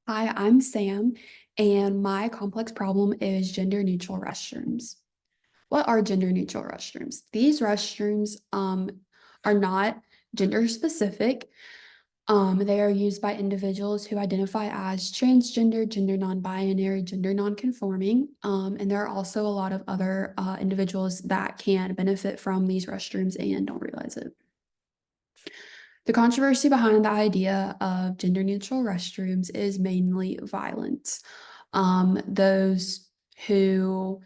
Hi, I'm Sam, and my complex problem is gender neutral restrooms. What are gender neutral restrooms? These restrooms are not gender specific. They are used by individuals who identify as transgender, gender non-binary, gender non-conforming. And there are also a lot of other individuals that can benefit from these restrooms and don't realize it. The controversy behind the idea of gender neutral restrooms is mainly violence. Those who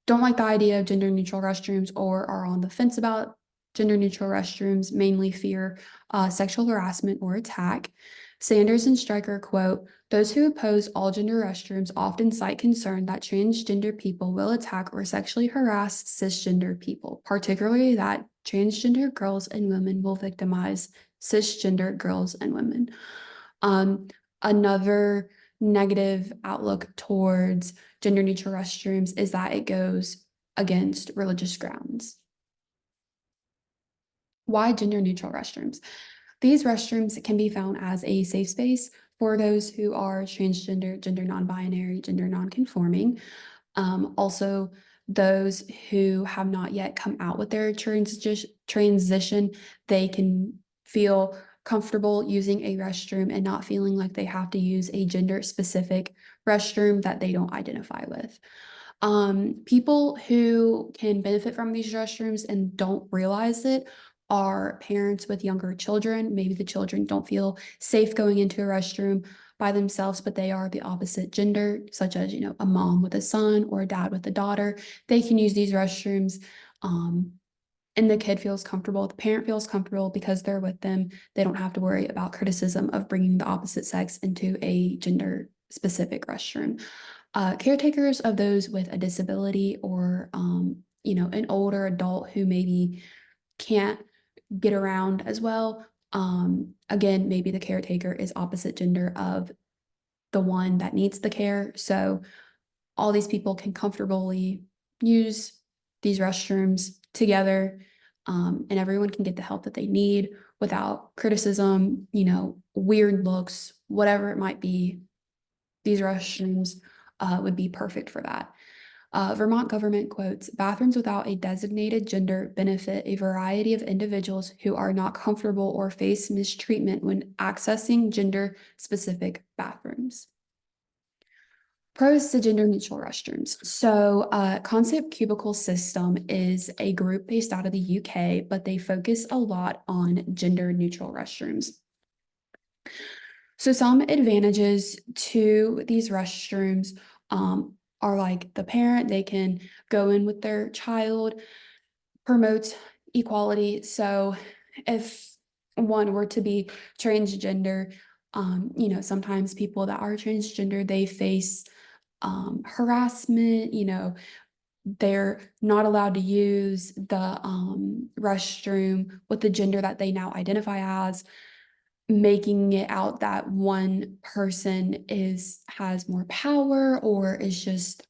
don't like the idea of gender neutral restrooms or are on the fence about gender neutral restrooms mainly fear sexual harassment or attack. Sanders and Stryker quote, those who oppose all gender restrooms often cite concern that transgender people will attack or sexually harass cisgender people, particularly that transgender girls and women will victimize cisgender girls and women. Um, Another negative outlook towards gender neutral restrooms is that it goes against religious grounds. Why gender neutral restrooms? These restrooms can be found as a safe space for those who are transgender, gender non-binary, gender non-conforming. Also, those who have not yet come out with their transition, they can feel comfortable using a restroom and not feeling like they have to use a gender specific restroom that they don't identify with. People who can benefit from these restrooms and don't realize it are parents with younger children. Maybe the children don't feel safe going into a restroom by themselves, but they are the opposite gender, such as, a mom with a son or a dad with a daughter. They can use these restrooms. And the kid feels comfortable, the parent feels comfortable because they're with them. They don't have to worry about criticism of bringing the opposite sex into a gender specific restroom. Caretakers of those with a disability or, an older adult who maybe can't get around as well. Again, maybe the caretaker is opposite gender of the one that needs the care. So all these people can comfortably use these restrooms together, and everyone can get the help that they need without criticism, weird looks, whatever it might be. These restrooms would be perfect for that. Vermont government quotes, bathrooms without a designated gender benefit a variety of individuals who are not comfortable or face mistreatment when accessing gender specific bathrooms. Pros to gender neutral restrooms. So, Concept Cubicle System is a group based out of the UK, but they focus a lot on gender neutral restrooms. So, some advantages to these restrooms are like the parent, they can go in with their child, promote equality. So, if one were to be transgender, sometimes people that are transgender, they face harassment, they're not allowed to use the restroom with the gender that they now identify as, making it out that one person has more power or is just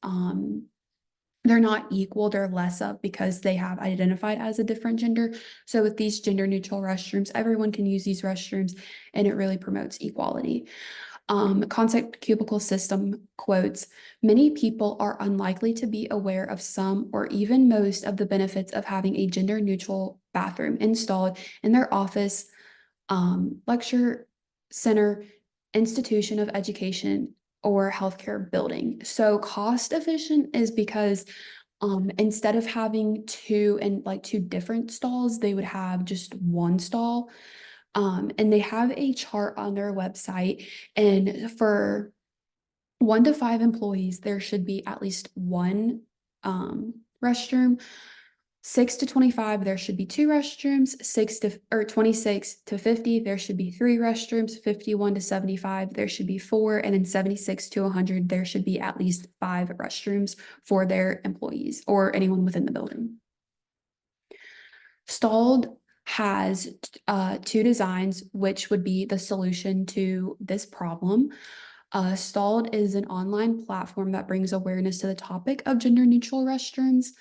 they're not equal, they're less of because they have identified as a different gender. So with these gender neutral restrooms, everyone can use these restrooms and it really promotes equality. Concept Cubicle System quotes, many people are unlikely to be aware of some or even most of the benefits of having a gender neutral bathroom installed in their office, lecture center, institution of education, or healthcare building. So cost efficient is because instead of having two different stalls, they would have just one stall. And they have a chart on their website, and for 1 to 5 employees, there should be at least one restroom. 6 to 25, there should be two restrooms. 26 to 50, there should be three restrooms. 51 to 75, there should be four, and then 76 to 100, there should be at least five restrooms for their employees or anyone within the building. Stalled has two designs, which would be the solution to this problem. Stalled is an online platform that brings awareness to the topic of gender neutral restrooms.